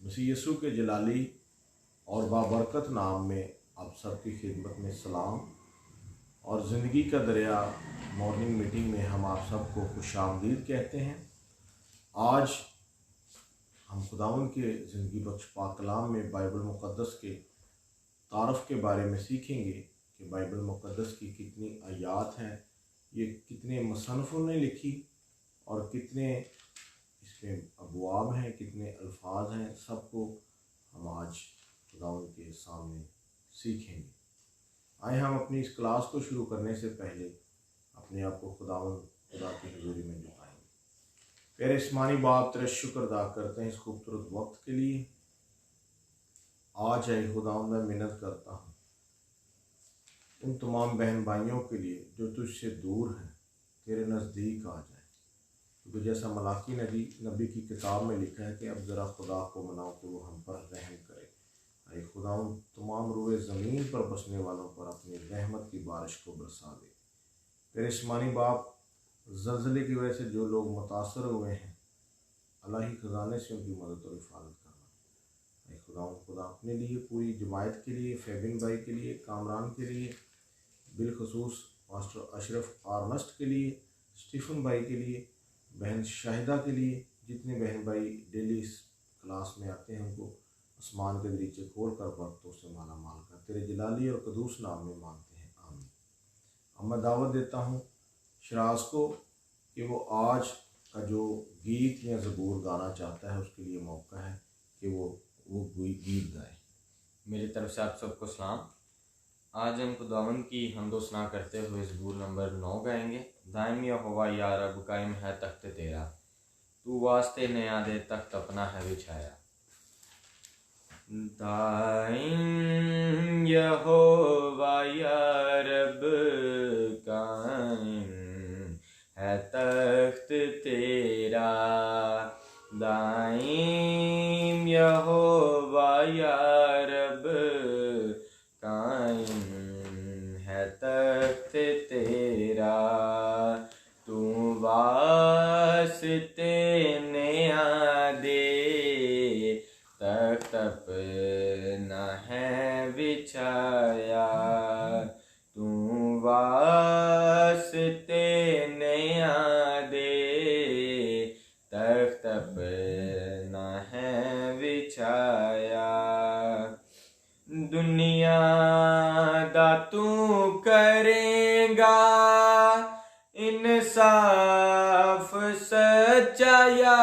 मसीह यीशु के जलाली और बाबरकत नाम में आप सबकी खिदमत में सलाम। और ज़िंदगी का दरिया मॉर्निंग मीटिंग में हम आप सबको खुशामदीद कहते हैं। आज हम खुदावन के ज़िंदगी बख्श पाक कलाम में बाइबल मुक़द्दस के तारफ़ के बारे में सीखेंगे कि बाइबल मुक़द्दस की कितनी आयात हैं, ये कितने मुसन्निफ़ों ने लिखी और कितने इसमें अबवाब हैं, कितने अल्फाज हैं, सबको हम आज खुदावन के सामने सीखेंगे। आए हम अपनी इस क्लास को शुरू करने से पहले अपने आप को खुदा की हज़ूरी में झुकाएंगे। प्यारे आसमानी बाप, तेरा शुक्र अदा करते हैं इस खूबसूरत वक्त के लिए। आज आए खुदावन, मैं मिन्नत करता हूँ उन तमाम बहन भाइयों के लिए जो तुझसे दूर हैं, तेरे नज़दीक आ जाए, क्योंकि जैसा मलाकी नबी की किताब में लिखा है कि अब ज़रा खुदा को मनाओ कि वो हम पर रहम करे। अरे खुदावन, तमाम रुए ज़मीन पर बसने वालों पर अपनी रहमत की बारिश को बरसा दे। तेरे आसमानी बाप, ज़लज़ले की वजह से जो लोग मुतासर हुए हैं, अल्लाही ख़जाने से उनकी मदद और हिफाजत करना। अरे खुदा अपने लिए, पूरी जमायत के लिए, फैबिन भाई के लिए, कामरान के लिए, बिलखसूस मास्टर अशरफ आर्नस्ट के लिए, स्टीफन भाई के लिए, बहन शाहिदा के लिए, जितने बहन भाई डेली इस क्लास में आते हैं उनको आसमान के दरीचे खोल कर बरकतों से माला माल कर तेरे जलाली और कदूस नाम में मांगते हैं, आमीन। अब मैं दावत देता हूँ शराज को कि वो आज का जो गीत या ज़बूर गाना चाहता है उसके लिए मौका है कि वो गीत गाए। मेरी तरफ से आप सबको सलाम। आज हम खुदावंद की हम्दो सना करते हुए ज़बूर नंबर 9 गाएंगे। दाइम यहोवा या रब, कायम है तख्त तेरा, तू वास्ते नया दे, तख्त अपना है बिछाया। दाइम यहोवा या रब, कायम है तख्त तेरा, दाइम यहोवा या रब, कायम है तख्त तेरा, तू वास्ते नया दे, तख्त अपना है बिछाया, तू वास्ते नया दे, तख्त अपना है बिछाया। दुनिया दा तू करेगा इंसाफ सच्चा या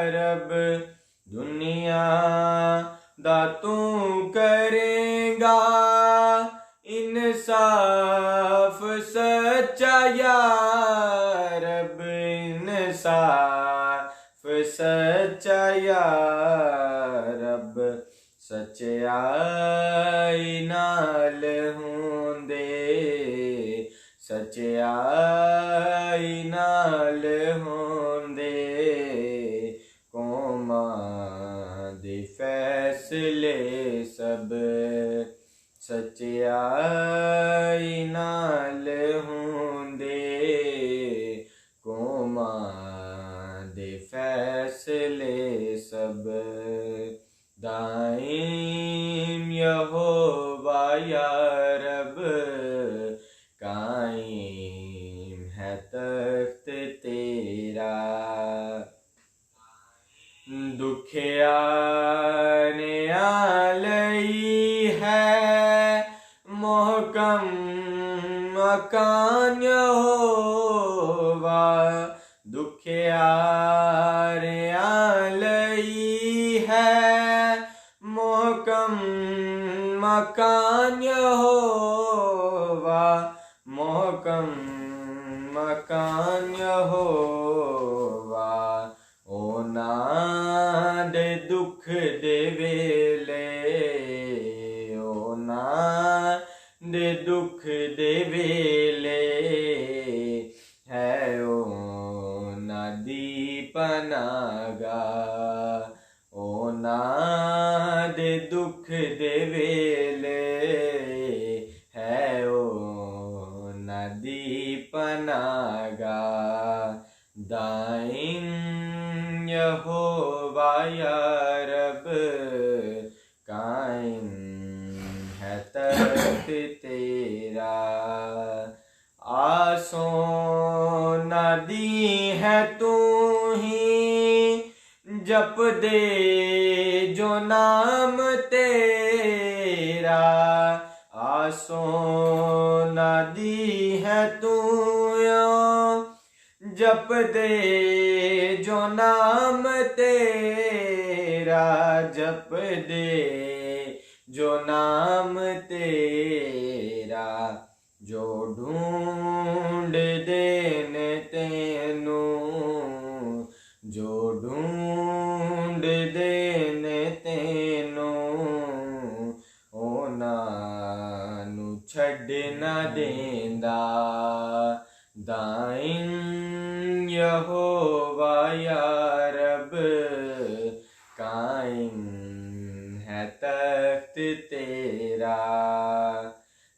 रब, दुनिया दा तू करेगा इंसाफ सच्चा या रब, इंसाफ सच्चा या रब, सच्चाई नाल होंदे, सच्चाई नाल होंदे, कौमां दे फैसले सब, सच्चाई नाल होंदे, कौमां दे फैसले सब। दाइम यहोवा या रब, कायम है तख्त तेरा, दुखिया ने आलई है मोहकम मकान यहोवा, दुखिया ने आलई है मोहकम मकान यहोवा, मोहकम मकान यहोवा, ओ नाद दुख दे वेले, ओ नाद दुख दे वेले, है ओ नदी पनागा, ओ नाद दुख दे वेले, है ओ नदी पनागा। दाइन यहोवा या रब, कायम है तख्त तेरा। आसों नदी है तू ही, जप दे जो नाम तेरा। आसों नदी है तू जप दे जो नाम तेरा। जप दे जो नाम तेरा। जो ढूंढ देने तेनू, जो ढूंढ देने तेनू, ओनानू छड़ ना देंदा। दाइन यहोवा या रब, कायम है तख्त तेरा।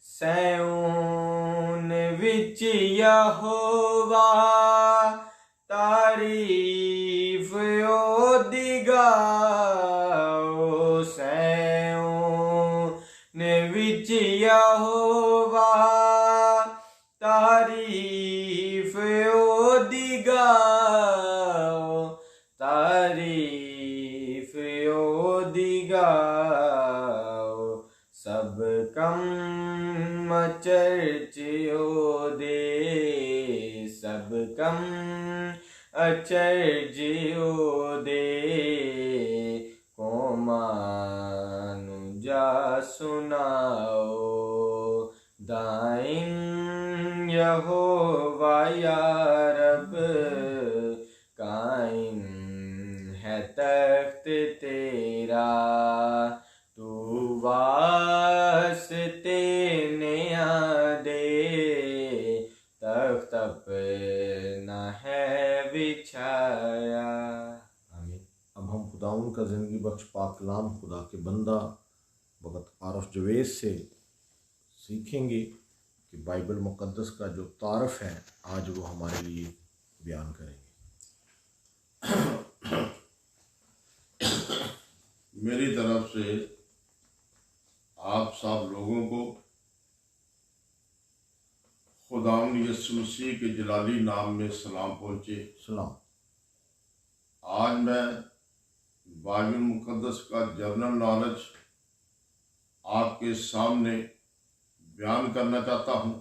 सैऊन विच यहोवा, तारीफ ओदी गाओ। सैऊन विच यहोवा, तारीफ ओदी गाओ। तारीफ ओदी गाओ। सब कम चर्चियो दे, सब कम अचर्जियो दे। कोमानु जा सुनाओ, दाइन यहोवा या रब, कायम है तख्त तेरा। तू वास्ते ने दे, तख्त अपना है बिछाया। आमीन। अब हम खुदाउन का ज़िंदगी बख्श पाक कलाम खुदा के बंदा वक़्त आरफ जवेद से सीखेंगे कि बाइबल मुक़द्दस का जो तारफ़ है आज वो हमारे लिए बयान करेंगे। मेरी तरफ से आप सब लोगों को खुदावंद यीशु मसीह के जलाली नाम में सलाम पहुँचे। सलाम। आज मैं बाइबल मुक़द्दस का जर्नल नॉलेज आपके सामने बयान करना चाहता हूँ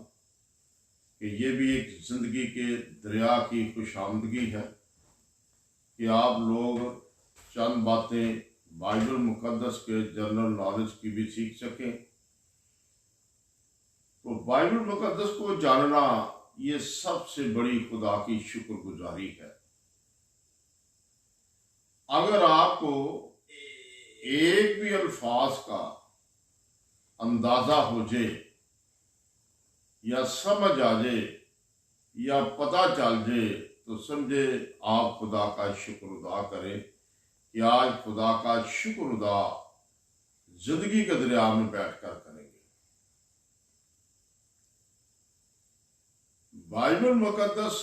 कि ये भी एक ज़िंदगी के दरिया की खुशामदगी है कि आप लोग चंद बातें बाइबल मुक़द्दस के जर्नल नॉलेज की भी सीख सकें। तो बाइबल मुक़द्दस को जानना ये सबसे बड़ी खुदा की शुक्रगुजारी है। अगर आपको एक भी अल्फाज का अंदाजा हो जाए या समझ आ जाए या पता चल जाए तो समझे आप खुदा का शुक्र अदा करें कि आज खुदा का शुक्र अदा जिंदगी के दरिया में बैठकर करेंगे। बाइबल मुक़द्दस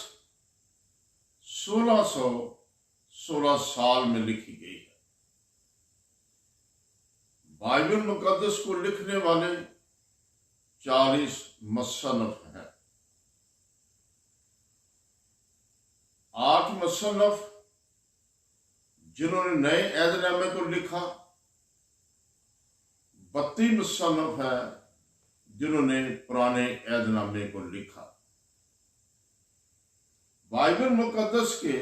1616 साल में लिखी गई है। बाइबल मुक़द्दस को लिखने वाले 40 मुसन्नफ़ हैं। 8 मुसन्नफ़ जिन्होंने नए ऐदनामे को लिखा, 32 मुसन्नफ़ हैं जिन्होंने पुराने ऐदनामे को लिखा। बाइबल मुक़द्दस के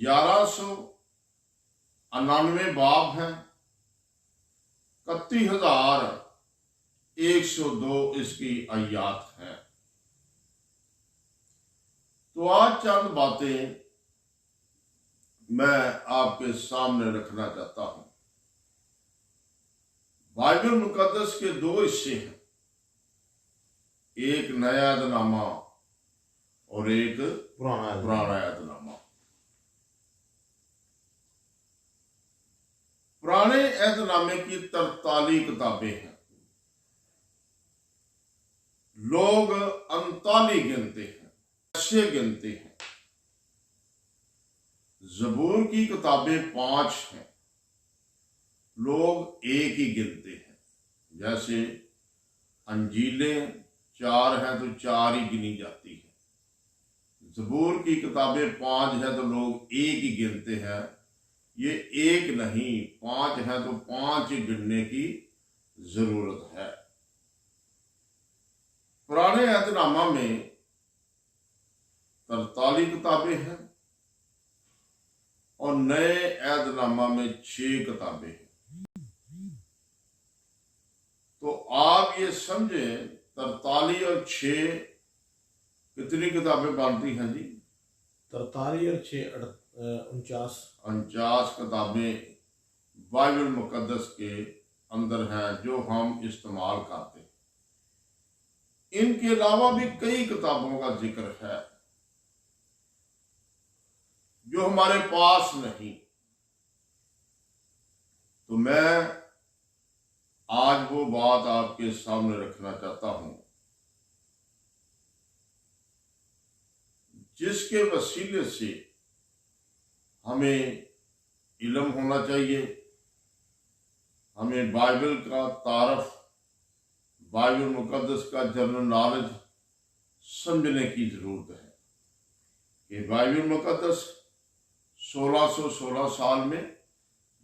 1199 बाब हैं, 31,102 इसकी आयात हैं। तो आज चंद बातें मैं आपके सामने रखना चाहता हूं। बाइबल मुक़द्दस के 2 हिस्से हैं, एक नया ऐदनामा और एक पुराना ऐदनामा। पुराने ऐदनामे की 43 किताबें हैं। लोग 39 गिनते हैं, 6 गिनते हैं। ज़बूर की किताबें 5 हैं, लोग एक ही गिनते हैं। जैसे अंजीलें 4 हैं तो 4 ही गिनी जाती है। ज़बूर की किताबें 5 हैं तो लोग एक ही गिनते हैं। ये एक नहीं, 5 हैं तो 5 ही गिनने की जरूरत है। पुराने अहदनामा में 43 किताबें हैं और नए अहदनामा में 6 किताबें हैं। तो आप ये समझें 43 और 6 कितनी किताबें बनती हैं जी? 43 और 6 49 49 किताबें बाइबल मुकद्दस के अंदर हैं जो हम इस्तेमाल करते हैं। इनके अलावा भी कई किताबों का जिक्र है जो हमारे पास नहीं। तो मैं आज वो बात आपके सामने रखना चाहता हूं जिसके वसीले से हमें इल्म होना चाहिए, हमें बाइबल का तारफ, बाइबल मुकद्दस का जनरल नॉलेज समझने की जरूरत है कि बाइबल मुकद्दस 1616 साल में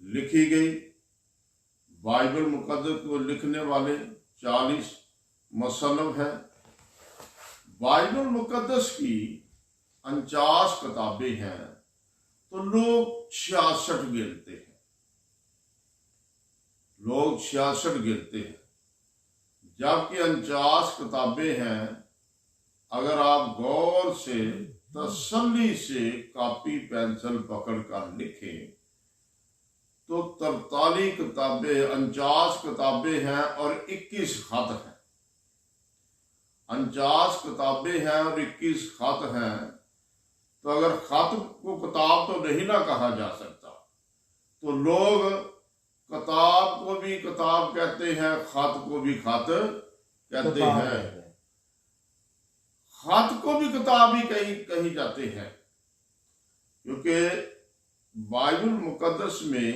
लिखी गई। बाइबल मुकद्दस को लिखने वाले 40 मुसन्निफ हैं। बाइबल मुकद्दस की 49 किताबें हैं तो लोग 66 गिनते हैं। लोग 66 गिनते हैं, जबकि 49 किताबें हैं। अगर आप गौर से तसल्ली से कॉपी पेंसिल पकड़ कर लिखें तो 43 किताबें, 49 किताबें हैं और 21 खत हैं। 49 किताबें हैं और 21 खत हैं। तो अगर खत को किताब तो नहीं ना कहा जा सकता, तो लोग किताब को भी किताब कहते हैं, खत को भी खत कहते हैं। खत को भी किताब ही कही जाते हैं, क्योंकि बाइबल मुकद्दस में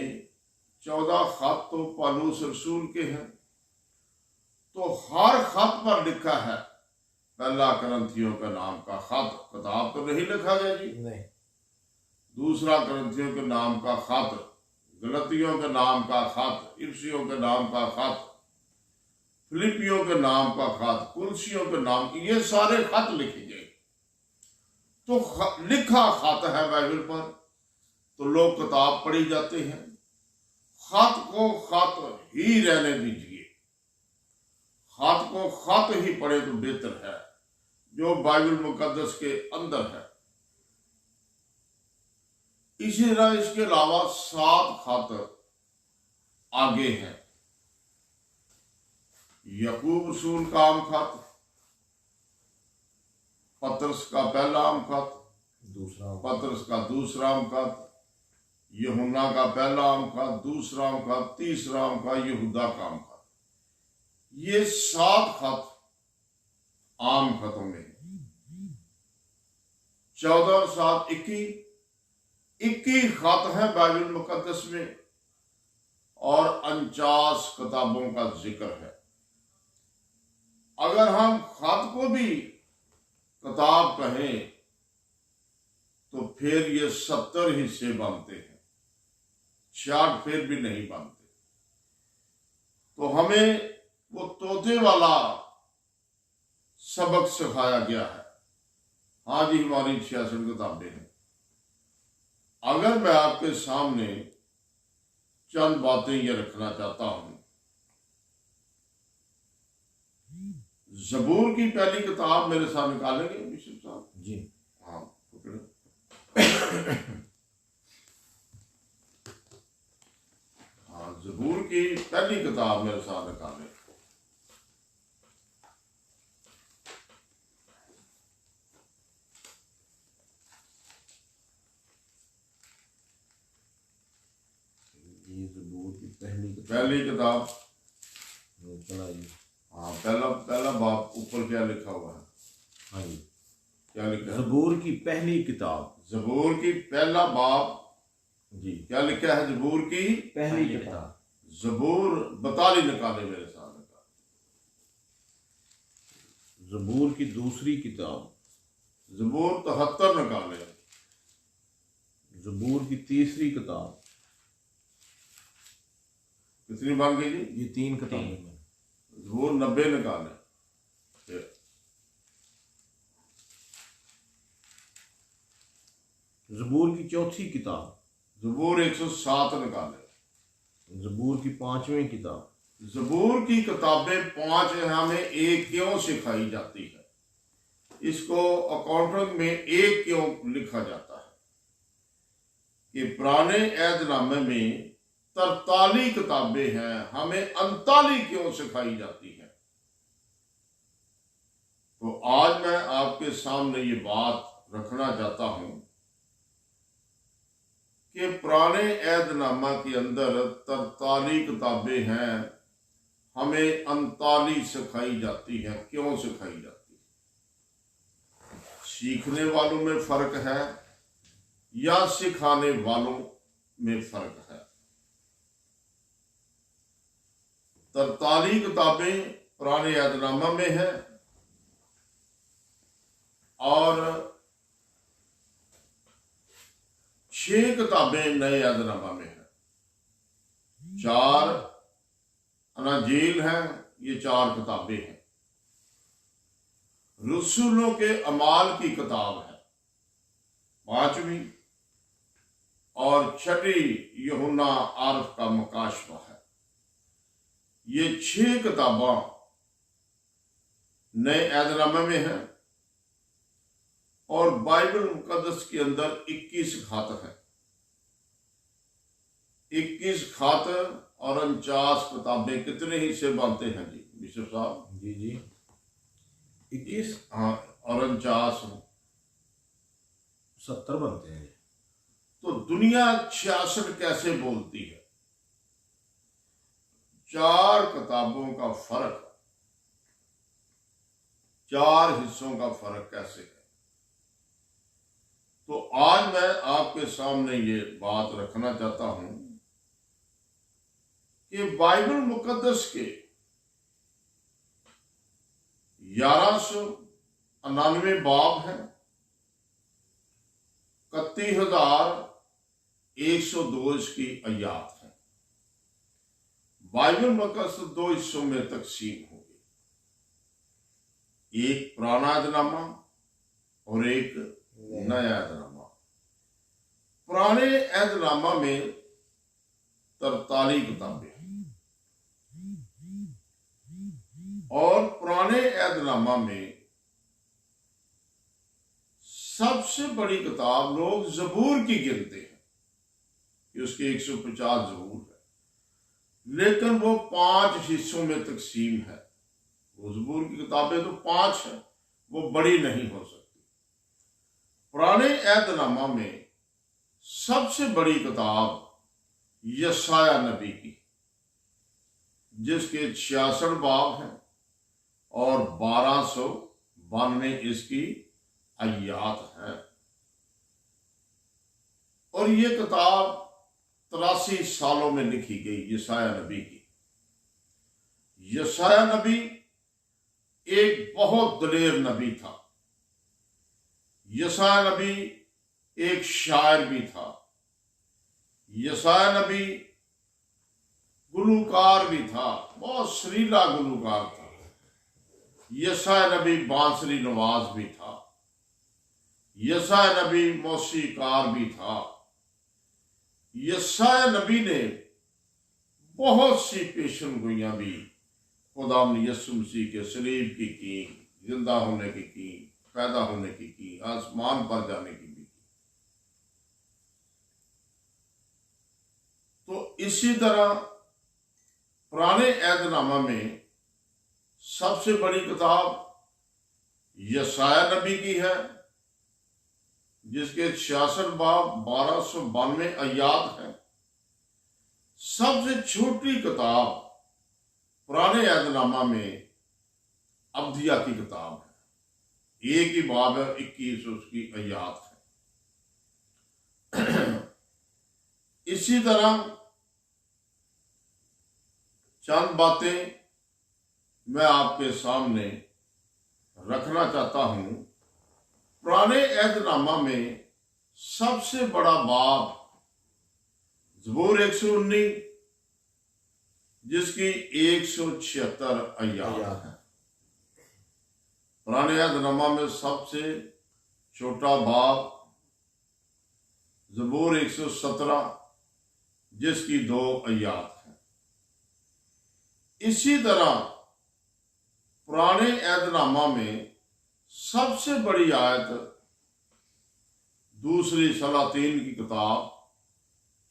14 खत तो पौलुस रसूल के हैं। तो हर खत पर लिखा है पहला करंथियों के नाम का खत। किताब तो नहीं लिखा गया जी, नहीं। दूसरा करंथियों के नाम का खत, गलतियों के नाम का खत, इफसियों के नाम का खत, फिलिपियों के नाम का खत, कुलसियों के नाम, ये सारे खत लिखे गए। तो लिखा खत है बाइबल पर, तो लोग किताब पढ़ी जाते हैं। खत को खत ही रहने दीजिए, खत को खत ही पढ़े तो बेहतर है जो बाइबल मुकद्दस के अंदर है। इसी तरह इसके अलावा 7 खत आगे हैं। याकूब रसूल का आम खत, पतरस का पहला आम खत, पतरस का दूसरा आम खत, यूहन्ना का पहला आम खत, दूसरा आम खत, तीसरा आम खत, यहूदा का आम खत। ये 7 खत आम खतों में 14 और 7 21 खत है बाइबल मुकद्दस में और 49 किताबों का जिक्र है। अगर हम खत को भी किताब कहें तो फिर ये 70 हिस्से बनते हैं, 66 फिर भी नहीं बनते। तो हमें वो तोते वाला सबक सिखाया गया है। हाँ जी, हमारी 66 किताबें हैं। अगर मैं आपके सामने चंद बातें ये रखना चाहता हूं, ज़बूर की पहली किताब मेरे साथ निकालेंगे बिशप साहब जी? हाँ, पकड़े। हाँ, ज़बूर की पहली किताब मेरे साथ निकालें। ये ज़बूर की पहली किताब चढ़ाई। हाँ, पहला बाप ऊपर क्या लिखा हुआ है? हाँ जी, क्या लिखा है? ज़बूर की पहली किताब। ज़बूर की पहला बाब। जी, क्या लिखा है? ज़बूर की पहली किताब। ज़बूर 42 निकाले मेरे साथ निकाले। ज़बूर की दूसरी किताब। ज़बूर 73 निकाले। ज़बूर की तीसरी किताब। कितनी बन गई जी? ये 3 किताबें हैं। ज़बूर 90 निकाले। ज़बूर की चौथी किताब। ज़बूर 107 निकाले। ज़बूर की 5वीं किताब। ज़बूर की किताबें 5 हमें एक क्यों सिखाई जाती है? इसको अकाउंटिंग में एक क्यों लिखा जाता है कि पुराने ऐहदनामे में 43 किताबें हैं, हमें 39 क्यों सिखाई जाती है? तो आज मैं आपके सामने ये बात रखना चाहता हूं कि पुराने ऐहदनामा के अंदर 43 किताबें हैं, हमें 39 सिखाई जाती है। क्यों सिखाई जाती है? सीखने वालों में फर्क है या सिखाने वालों में फर्क है? 43 किताबें पुराने ऐहदनामा में है और 6 किताबें नए ऐहदनामा में है। 4 अनाजील हैं, ये 4 किताबें हैं। रसूलों के अमाल की किताब है 5वीं, और 6ठी यूहन्ना आरफ का मुकाशवा है। ये 6 किताबां नए ऐहदनामे में है और बाइबल मुकद्दस के अंदर 21 खात है। 21 खात और 49 किताबें कितने हिस्से बनते हैं जी बिशप साहब? जी जी, 21। हाँ, और 49 70 बनते हैं। तो दुनिया 66 कैसे बोलती है? 4 किताबों का फर्क, 4 हिस्सों का फर्क कैसे है? तो आज मैं आपके सामने ये बात रखना चाहता हूं कि बाइबल मुकद्दस के 1199 बाब हैं, 31,102 इसकी आयात है। बाइबल मुकद्दस 2 हिस्सों में तकसीम हो गई, एक पुराना ऐहदनामा और एक नया ऐहदनामा। पुराने ऐहदनामा में 43 किताबें और पुराने ऐहदनामा में सबसे बड़ी किताब लोग ज़बूर की गिनते हैं कि उसके 150 ज़बूर है, लेकिन वो 5 हिस्सों में तकसीम है। वो ज़बूर की किताबें तो 5 है, वो बड़ी नहीं हो सकती। पुराने ऐहदनामा में सबसे बड़ी किताब यशाया नबी की, जिसके 66 बाब हैं और 1292 इसकी आयात है। और ये किताब 83 सालों में लिखी गई यशाया नबी की। यशाया नबी एक बहुत दलेर नबी था। यशाया नबी एक शायर भी था। यशाया नबी गुलूकार भी था, बहुत सुरीला गुलूकार था। यशाया नबी बांसुरी नवाज भी था। यशाया नबी मौसीकार भी था। यशाया नबी ने बहुत सी पेशन गोइयां भी खुदावंद यीशु मसीह के सलीब की, जिंदा होने की, पैदा होने की, आसमान पर जाने की भी की। तो इसी तरह पुराने ऐहदनामा में सबसे बड़ी किताब यशाया नबी की है, जिसके 66 बाब 1292 आयात है। सबसे छोटी किताब पुराने ऐहदनामा में अब्दिया की किताब है, एक ही बाब है, 21 उसकी आयात है। इसी तरह चंद बातें मैं आपके सामने रखना चाहता हूं। पुराने अहदनामा में सबसे बड़ा बाब ज़बूर 119 जिसकी 176 आयात है। पुराने अहदनामा में सबसे छोटा बाब ज़बूर 117 जिसकी 2 आयात है। इसी तरह पुराने अहदनामा में सबसे बड़ी आयत दूसरी सलातीन की किताब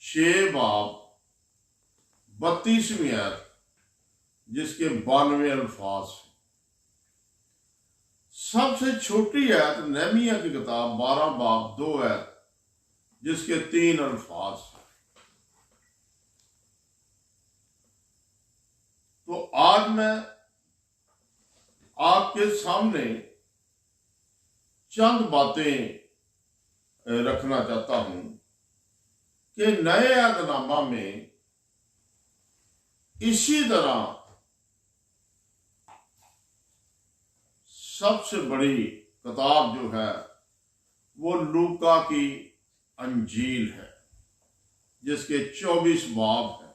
6 बाब 32वीं आयत जिसके 92 अल्फाज हैं। सबसे छोटी आयत नहमिया की किताब 12 बाब 2 आयत जिसके 3 अल्फाज हैं। तो आज मैं आपके सामने चंद बातें रखना चाहता हूं कि नए अहदनामा में इसी तरह सबसे बड़ी किताब जो है वो लूका की अंजील है जिसके 24 बाब हैं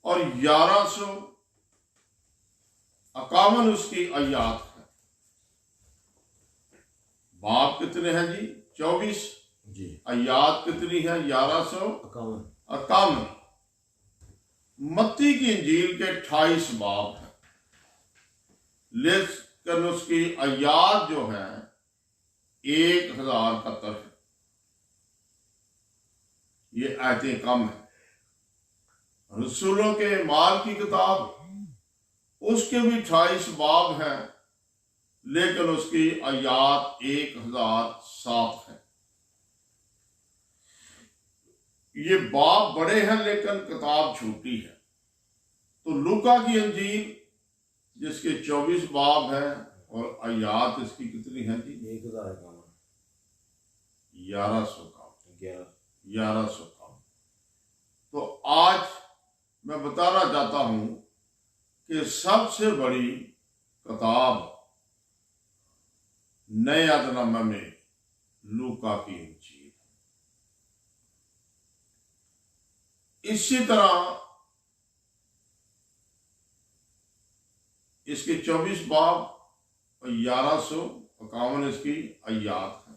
और 1151 उसकी आयात है। बाब कितने हैं जी? 24 जी। आयात कितनी है? 1151। मत्ती की इंजील के 28 बाब हैं लेकिन उसकी आयात जो है 1071 है। ये आयतें कम है। रसूलों के माल की किताब उसके भी 28 बाब हैं लेकिन उसकी आयात 1007 है। ये बाब बड़े हैं लेकिन किताब छोटी है। तो लूका की अंजील जिसके 24 बाब हैं और आयात इसकी कितनी है जी? 1151। तो आज मैं बताना चाहता हूं कि सबसे बड़ी किताब नए अहदनामा में लूका की इंजील। इसी तरह इसके 24 बाब और 1151 इसकी आयात है।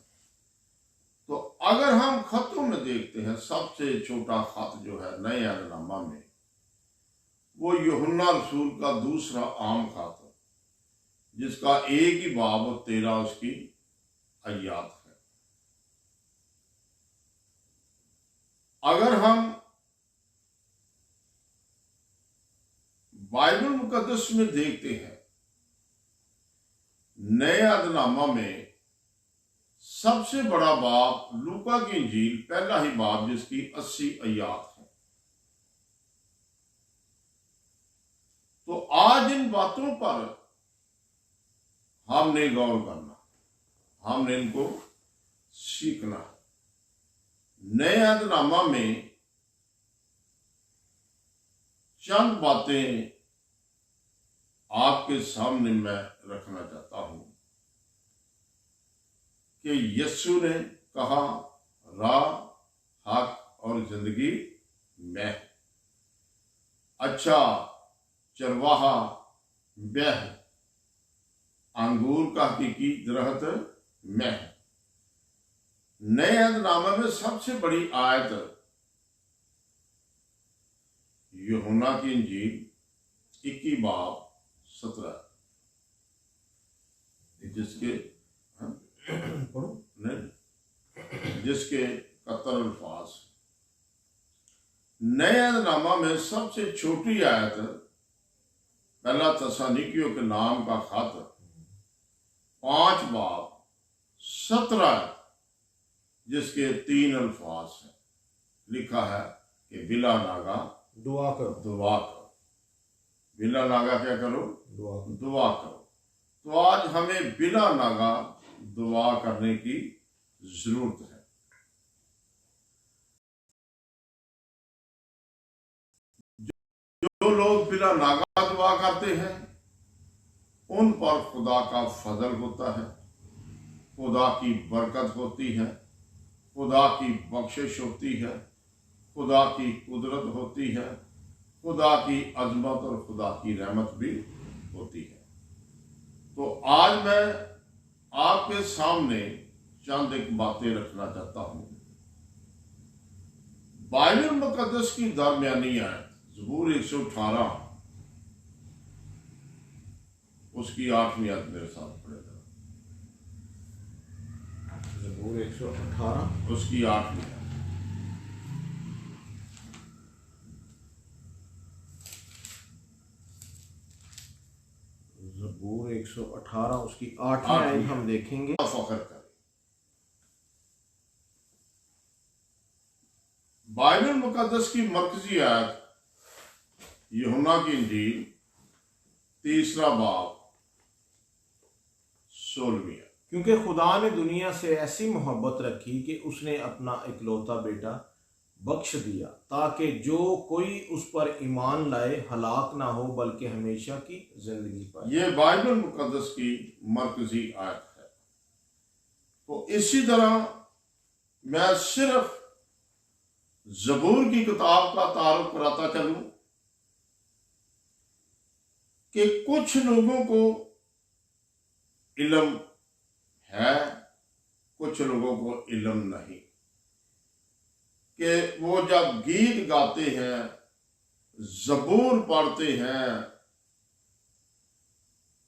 तो अगर हम खतों में देखते हैं सबसे छोटा खत जो है नए अहदनामा में वो यूहन्ना रसूल का दूसरा आम खत जिसका एक ही बाब और 13 उसकी आयात है। अगर हम बाइबल मुकद्दस में देखते हैं नए अहदनामा में सबसे बड़ा बाब लूका की इंजील पहला ही बाब जिसकी 80 आयात है। तो आज इन बातों पर हमने गौर करना, हमने इनको सीखना है। नए अहदनामा में चंद बातें आपके सामने मैं रखना चाहता हूं कि यीशु ने कहा राह, हक और जिंदगी मैं। अच्छा चरवाहा मैं, अंगूर का हकीकी दरख्त मैं। नए अहदनामा में सबसे बड़ी आयत यूहन्ना की इंजील 21 बाब 17 जिसके जिसके 71 अल्फाज। नए अहदनामा में सबसे छोटी आयत पहला तस्सलुनीकियों के नाम का खत 5 बाब 17 जिसके 3 अल्फाज हैं। लिखा है कि बिला नागा दुआ करो। बिला नागा क्या करो? दुआ करो। तो आज हमें बिला नागा दुआ करने की जरूरत है। जो लोग बिला नागा दुआ करते हैं उन पर खुदा का फजल होता है, खुदा की बरकत होती है, खुदा की बख्शिश होती है, खुदा की कुदरत होती है, खुदा की अजमत और खुदा की रहमत भी होती है। तो आज मैं आपके सामने चंद एक बातें रखना चाहता हूं। बाइबल मुकद्दस की दरमियानी आयत ज़बूर 118 उसकी 8वीं आयत मेरे साथ पढ़ेगा। ज़बूर 118 उसकी 8वीं आयत। ज़बूर 118 उसकी 8वीं आयत हम देखेंगे। फख्र करें। बाइबल मुकद्दस की मरकजी आयत यूहन्ना की इंजील 3 बाब 16वीं आयत। क्योंकि खुदा ने दुनिया से ऐसी मोहब्बत रखी कि उसने अपना इकलौता बेटा बख्श दिया, ताकि जो कोई उस पर ईमान लाए हलाक ना हो बल्कि हमेशा की जिंदगी पाए। ये बाइबल मुकद्दस की मरकजी आयत है। तो इसी तरह मैं सिर्फ ज़बूर की किताब का तारुफ कराता चलूं कि कुछ लोगों को इल्म है, कुछ लोगों को इल्म नहीं, कि वो जब गीत गाते हैं, ज़बूर पढ़ते हैं,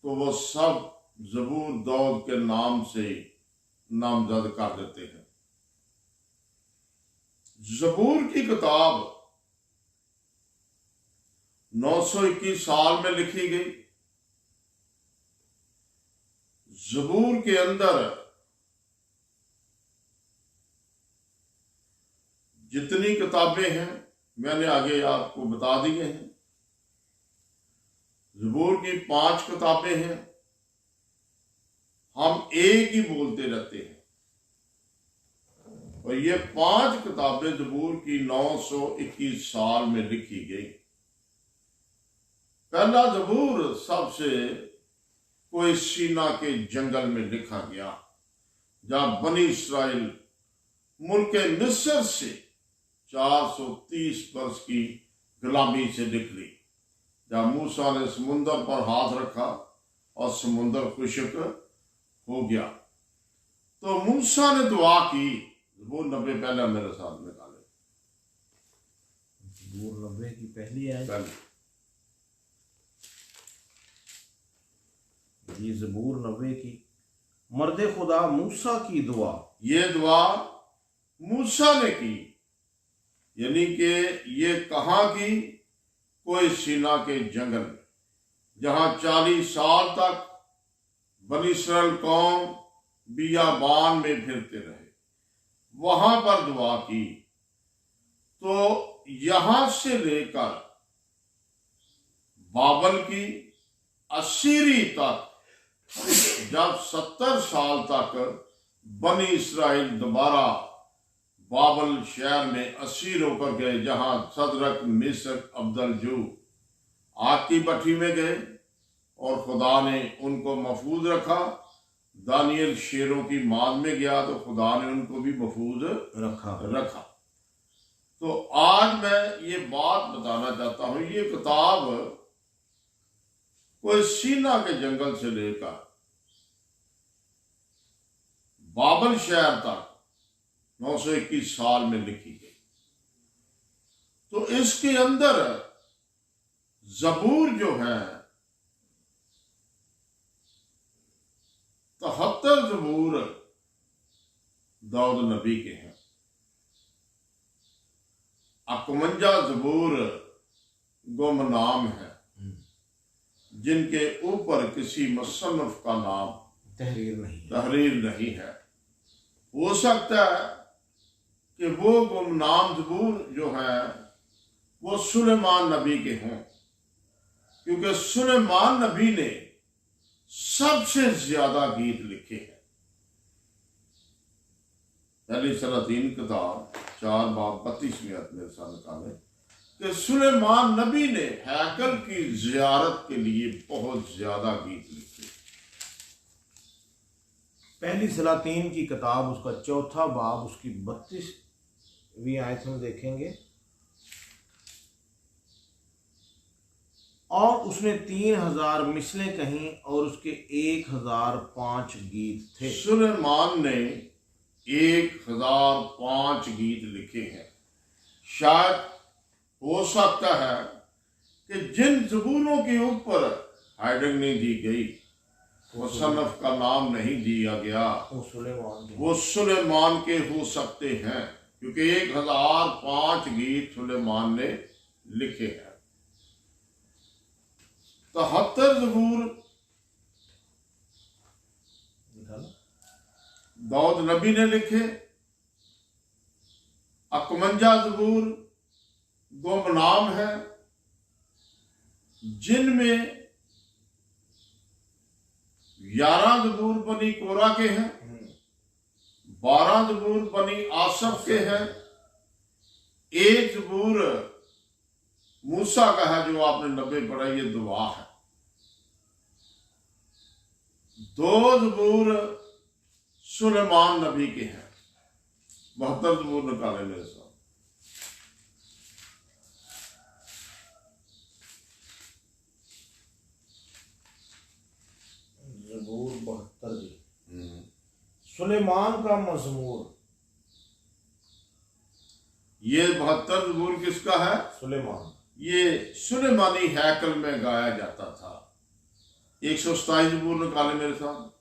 तो वो सब ज़बूर दाऊद के नाम से नामजद कर देते हैं। ज़बूर की किताब 921 साल में लिखी गई। ज़बूर के अंदर जितनी किताबें हैं मैंने आगे आपको बता दिए हैं। ज़बूर की 5 किताबें हैं। हम एक ही बोलते रहते हैं, और ये 5 किताबें ज़बूर की 921 साल में लिखी गई। पहला ज़बूर सबसे कोई सीना के जंगल में लिखा गया, जहां बनी इस्राइल मुल्क मिस्र से 430 वर्ष की गुलामी से निकली, जहां मूसा ने समुंदर पर हाथ रखा और समुंदर खुश्क हो गया। तो मूसा ने दुआ की। ज़बूर 90 पहले मेरे साथ निकाले। ज़बूर 90 की पहली आयत। ये ज़बूर 90 की मर्द खुदा मूसा की दुआ। ये दुआ मूसा ने की, यानी कि ये कहाँ की? कोई सीना के जंगल में, जहां 40 साल तक बनी इस्राइल कौम बियाबान में फिरते रहे, वहां पर दुआ की। तो यहां से लेकर बाबल की असीरी तक, जब 70 साल तक बनी इस्राइल दोबारा बाबल शहर में असीर होकर गए, जहां सदरक मिसक अब्दुलजू आग की भट्टी में गए और खुदा ने उनको महफूज रखा। दानियल शेरों की माद में गया तो खुदा ने उनको भी महफूज रखा। तो आज मैं ये बात बताना चाहता हूं, ये किताब कोई सीना के जंगल से लेकर बाबल शहर तक 921 साल में लिखी गई। तो इसके अंदर ज़बूर जो है 73 ज़बूर दाऊद नबी के हैं। 51 ज़बूर गुमनाम है, जिनके ऊपर किसी मुसन्निफ का नाम तहरीर नहीं है। हो सकता है कि वो गुमनाम ज़बूर जो है वो सुलेमान नबी के हों, क्योंकि सुलेमान नबी ने सबसे ज्यादा गीत लिखे हैं। पहली सलातीन किताब 4 बाब 32 आयत मेरे साथ निकाले कि सुलेमान नबी ने हैकल की जियारत के लिए बहुत ज्यादा गीत लिखे। पहली सलातीन की किताब उसका 4 बाब उसकी 32वीं आयत में देखेंगे, और उसने 3000 मिसलें कहीं और उसके 1005 गीत थे। सुलेमान ने 1005 गीत लिखे हैं। शायद हो सकता है कि जिन ज़बूरों के ऊपर हेडिंग नहीं दी गई, मुसन्नफ का नाम नहीं दिया गया, वो सुलेमान के हो सकते हैं, क्योंकि 1005 गीत सुलेमान ने लिखे हैं। 73 ज़बूर दाऊद नबी ने लिखे। 51 ज़बूर गुमनाम है, जिनमें 11 ज़बूर बनी कोरा के हैं, 12 ज़बूर बनी आसफ के हैं, 1 ज़बूर मूसा का है जो आपने 90 पढ़ा, ये दुआ है। 2 ज़बूर सुलेमान नबी के हैं। 72 ज़बूर निकाले मेरे साथ। ज़बूर 72 सुलेमान का मज़मूर। ये 72 ज़बूर किसका है? सुलेमान। ये सुलेमानी हैकल में गाया जाता था। 127 ज़बूर निकाले मेरे साथ।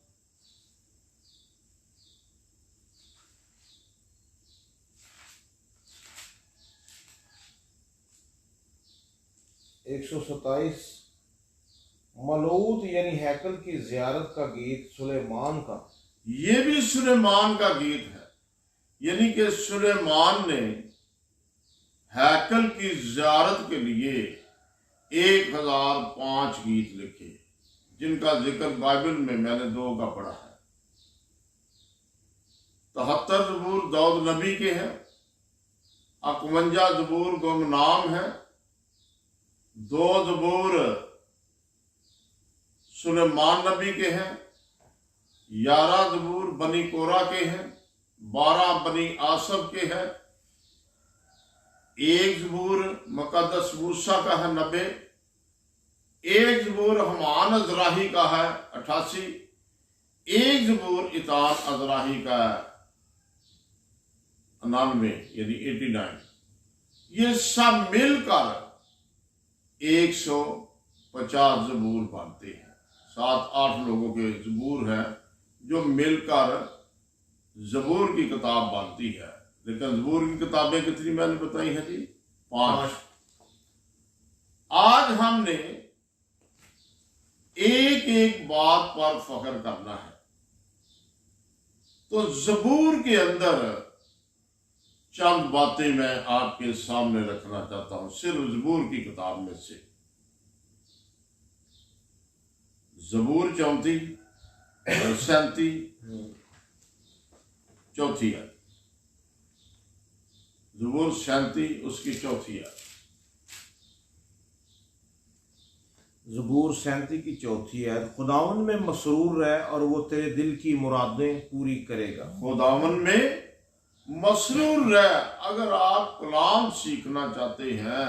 127 मलूत यानी हैकल की जियारत का गीत सुलेमान का। ये भी सुलेमान का गीत है, यानी कि सुलेमान ने हैकल की जियारत के लिए 1005 गीत लिखे, जिनका जिक्र बाइबल में मैंने 2 का पढ़ा है। 73 ज़बूर दाऊद नबी के हैं। 51 ज़बूर गुमनाम है। 2 ज़बूर सुलेमान नबी के हैं। 11 ज़बूर बनी कोरा के हैं। 12 बनी आसफ के हैं। 1 ज़बूर मुक़द्दस मूसा का है 90। 1 ज़बूर हमान अज़राही का है 88। 1 ज़बूर इतान अज़राही का है 99 यानी 89। ये सब मिलकर 150 ज़बूर बनते हैं। 7-8 लोगों के ज़बूर हैं जो मिलकर ज़बूर की किताब बनती है। लेकिन ज़बूर की किताबें कितनी मैंने बताई हैं जी? 5। आज हमने एक एक बात पर फख्र करना है। तो ज़बूर के अंदर चंद बातें मैं आपके सामने रखना चाहता हूं, सिर्फ ज़बूर की किताब में से। ज़बूर 34, 37, चौथी है। ज़बूर 37 उसकी चौथी है। ज़बूर 37 की चौथी है। खुदावन में मसरूर रह और वो तेरे दिल की मुरादें पूरी करेगा। खुदावन में मसरूर रह। अगर आप कलाम सीखना चाहते हैं,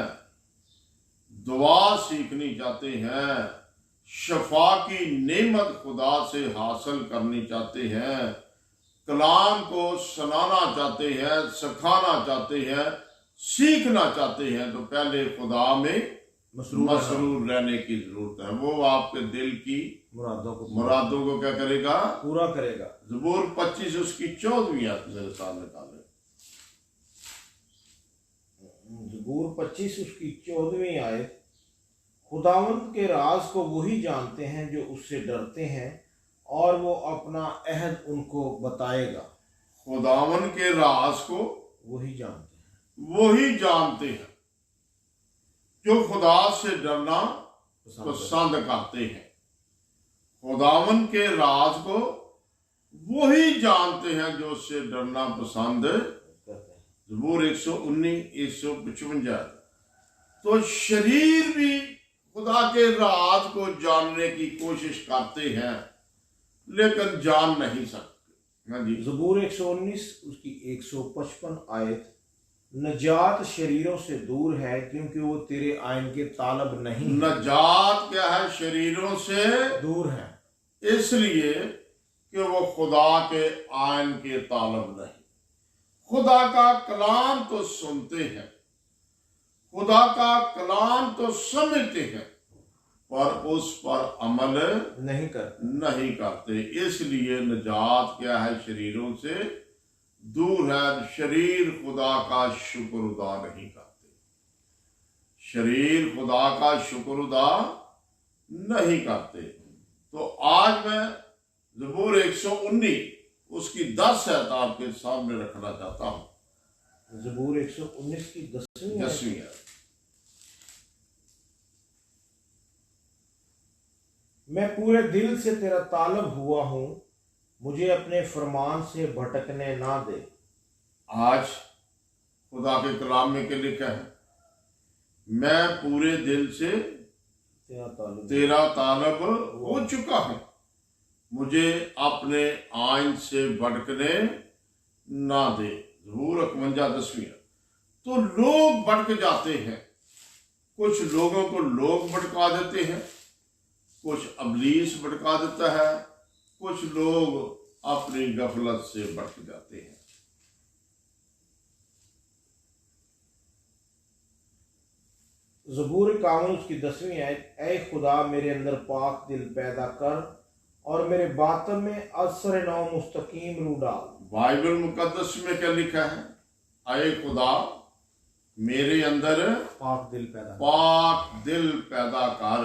दुआ सीखनी चाहते हैं, शफा की नेमत खुदा से हासिल करनी चाहते हैं, कलाम को सुनाना चाहते हैं, सिखाना चाहते हैं, सीखना चाहते हैं, तो पहले खुदा में मसरूर रहने की जरूरत है। वो आपके दिल की मुरादों को क्या करेगा? पूरा करेगा। ज़बूर 25 उसकी 14वीं आयत मेरे सामने निकाले। ज़बूर 25 उसकी 14वीं आयत। खुदावंद के राज को वही जानते हैं जो उससे डरते हैं, और वो अपना अहद उनको बताएगा। खुदावन के राज को वही जानते हैं, वही जानते हैं जो खुदा से डरना पसंद करते हैं। खुदावन के राज को वही जानते हैं जो उससे डरना पसंद करते हैं। ज़बूर 119 155। तो शरीर भी खुदा के राज को जानने की कोशिश करते हैं लेकिन जान नहीं सकते। हाँ जी, ज़बूर 119 उसकी 155 आयत, नजात शरीरों से दूर है क्योंकि वो तेरे आयन के तालब नहीं है। नजात क्या है? शरीरों से दूर है, इसलिए कि वो खुदा के आयन के तालब नहीं। खुदा का कलाम तो सुनते हैं, खुदा का कलाम तो समझते हैं, पर उस पर अमल नहीं करते। नहीं करते। इसलिए नजात क्या है? शरीरों से दूर है। शरीर खुदा का शुक्र अदा नहीं करते, शरीर खुदा का शुक्र अदा नहीं करते। तो आज मैं ज़बूर 119 उसकी 10 आयत आपके सामने रखना चाहता हूं। ज़बूर 119 की 10वीं आयत। 10वीं आयत। मैं पूरे दिल से तेरा तालब हुआ हूँ, मुझे अपने फरमान से भटकने ना दे। आज खुदा के कलाम में क्या लिखा है? मैं पूरे दिल से तेरा तालब हो चुका हूं, मुझे अपने आइन से भटकने ना दे। ज़बूर 51 10वीं। तो लोग भटक जाते हैं, कुछ लोगों को लोग भटका देते हैं, कुछ अबलीस भटका देता है, कुछ लोग अपनी गफलत से भटक जाते हैं। ज़बूर 51 उसकी 10वीं आयत, ऐ खुदा मेरे अंदर पाक दिल पैदा कर और मेरे बातन में असर नौ मुस्तकीम रूह डाल। बाइबल मुकद्दस में क्या लिखा है? ऐ खुदा मेरे अंदर पाक दिल पैदा पाक दिल पैदा कर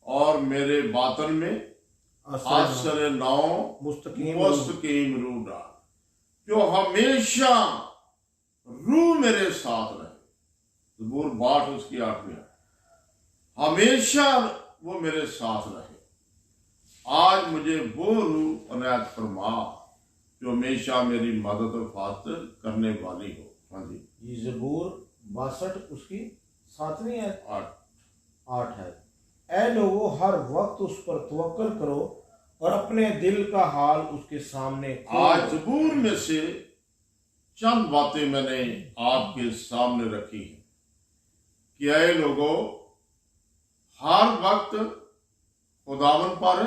और मेरे बातन में असर नौ मुस्तकीम रूह डाल। जो हमेशा रूह मेरे साथ रहे। ज़बूर 62 उसकी 8वीं। हमेशा वो मेरे साथ रहे। आज मुझे वो रूह अनायत फरमा जो हमेशा मेरी मदद और हिफाजत करने वाली हो। हाँ जी, ये ज़बूर 62 उसकी 7वीं आयत 8 है। ऐ लोगो हर वक्त उस पर तवक्कल करो और अपने दिल का हाल उसके सामने खोलो। आज ज़बूर में से चंद बातें मैंने आपके सामने रखी हैं कि ऐ लोगों हर वक्त खुदावन पर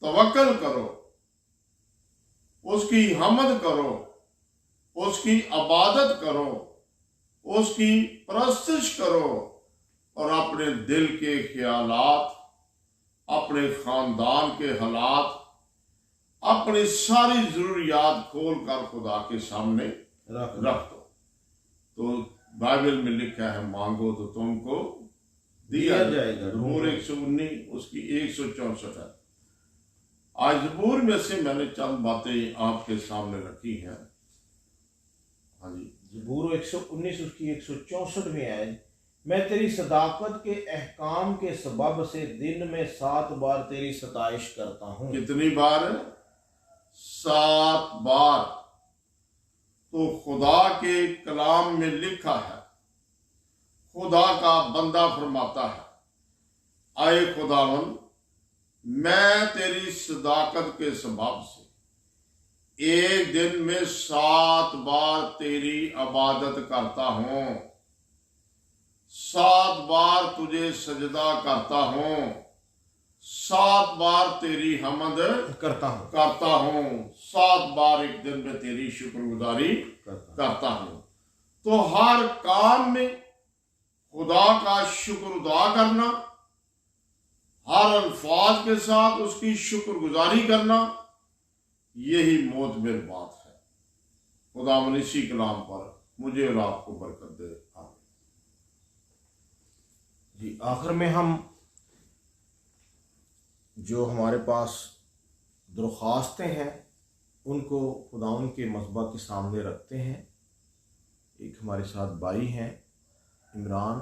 तवक्कल करो, उसकी हमद करो, उसकी इबादत करो, उसकी परस्तिश करो और अपने दिल के ख्यालात, अपने खानदान के हालात, अपनी सारी जरूरियात खोल कर खुदा के सामने रख दो। तो बाइबल में लिखा है मांगो तो तुमको दिया जाएगा। ज़बूर 119 उसकी 164 है। आज ज़बूर में से मैंने चंद बातें आपके सामने रखी हैं। हाँ जी, ज़बूर 119 उसकी 164वीं आयत, मैं तेरी सदाकत के अहकाम के सबब से दिन में 7 बार तेरी सताइश करता हूँ। कितनी बार? 7 बार। तो खुदा के कलाम में लिखा है, खुदा का बंदा फरमाता है, आए खुदावन मैं तेरी सदाकत के सबब से एक दिन में 7 बार तेरी इबादत करता हूँ, 7 बार तुझे सजदा करता हूँ, 7 बार तेरी हमद करता हूँ, 7 बार एक दिन में तेरी शुक्रगुजारी करता हूँ। तो हर काम में खुदा का शुक्र अदा करना, हर अल्फाज के साथ उसकी शुक्रगुजारी करना, यही मोतबर बात है। खुदावन इसी कलाम पर मुझे और आपको बरकत दे। जी, आखिर में हम जो हमारे पास दरख्वास्तें हैं उनको खुदावन के मज़बा के सामने रखते हैं। एक हमारे साथ भाई हैं इमरान,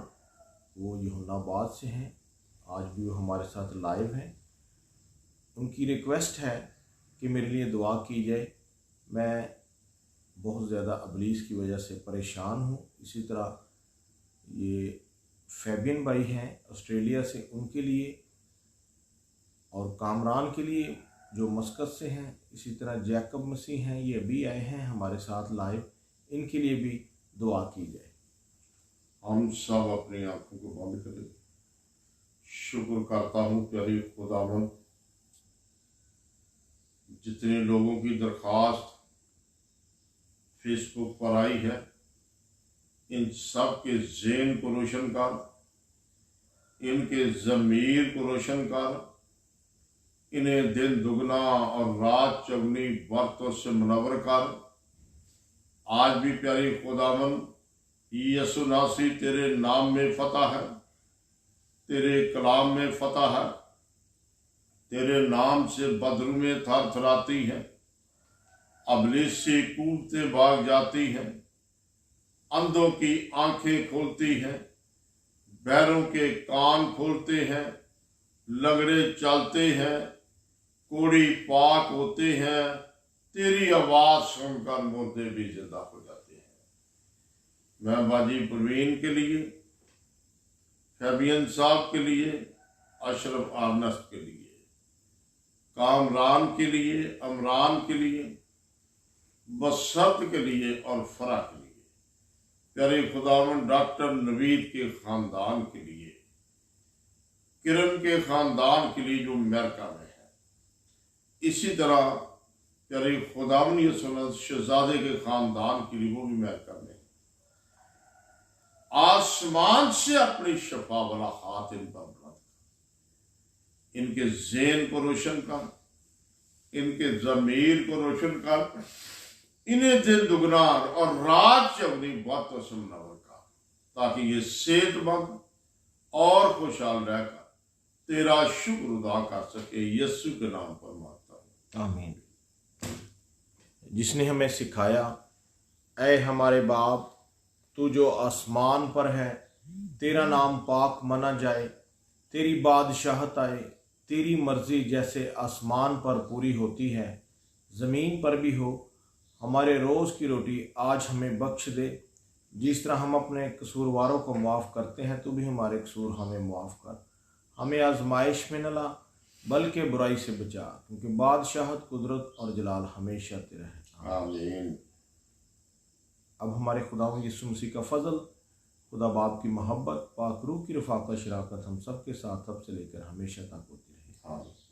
वो यूहन्नाबाद से हैं, आज भी वो हमारे साथ लाइव हैं। उनकी रिक्वेस्ट है कि मेरे लिए दुआ की जाए। मैं बहुत ज़्यादा अबलीस की वजह से परेशान हूँ। इसी तरह ये फैबियन भाई हैं ऑस्ट्रेलिया से, उनके लिए और कामरान के लिए जो मस्कत से हैं। इसी तरह जैकब मसीह हैं, ये अभी आए हैं हमारे साथ लाइव, इनके लिए भी दुआ की जाए। हम सब अपनी आंखों को बंद करें। शुक्र करता हूँ प्यारे खुदावंद, जितने लोगों की दरख्वास्त फेसबुक पर आई है, इन सब के ज़हन को रोशन कर, इनके ज़मीर को रोशन कर, इन्हें दिन दुगना और रात चौगनी बरकतों से मुनव्वर कर। आज भी प्यारी खुदावंद, यीशु नासी तेरे नाम में फतह है, तेरे कलाम में फतह है, तेरे नाम से बदरूमें थरथराती हैं, अबलीस से कूदते भाग जाती हैं, अंधों की आंखें खोलती हैं, बहरों के कान खोलते हैं, लंगड़े चलते हैं, कोढ़ी पाक होते हैं, तेरी आवाज सुनकर मुर्दे भी जिंदा हो जाते हैं। मैं बाजी परवीन के लिए, फैबियन साहब के लिए, अशरफ आर्नस्ट के लिए, कामरान के लिए, अमरान के लिए, बसरत के लिए और फरा के लिए, प्यारे खुदावंद डॉक्टर नवीद के खानदान के लिए, किरण के खानदान के लिए जो अमेरिका में है, इसी तरह प्यारे खुदावंद यीशु शहजादे के खानदान के लिए, वो भी अमेरिका में है। आसमान से अपनी शफा वाला हाथ इन पर बुलंद कर, इनके ज़हन को रोशन कर, इनके ज़मीर को रोशन कर, इन्हें दिन दुगना और रात चौगनी बातों से मुनव्वर कर, ताकि ये सेहतमंद और खुशहाल रहकर तेरा शुक्र अदा कर सके। यीशु के नाम पर मांगता हूँ, आमीन। जिसने हमें सिखाया, ऐ हमारे बाप तू जो आसमान पर है, तेरा नाम पाक मना जाए, तेरी बादशाहत आए, तेरी मर्जी जैसे आसमान पर पूरी होती है ज़मीन पर भी हो। हमारे रोज़ की रोटी आज हमें बख्श दे, जिस तरह हम अपने कसूरवारों को माफ़ करते हैं, तू भी हमारे कसूर हमें माफ़ कर। हमें आजमाइश में न ला, बल्कि बुराई से बचा, क्योंकि बादशाहत, कुदरत और जलाल हमेशा तेरा है, आमीन। अब हमारे खुदावंद यीशु मसीह का फजल, खुदा बाप की मोहब्बत, पाक रूह की रफ़ाक़त, शराकत हम सब के साथ अब से लेकर हमेशा तक होती रहे। आमीन।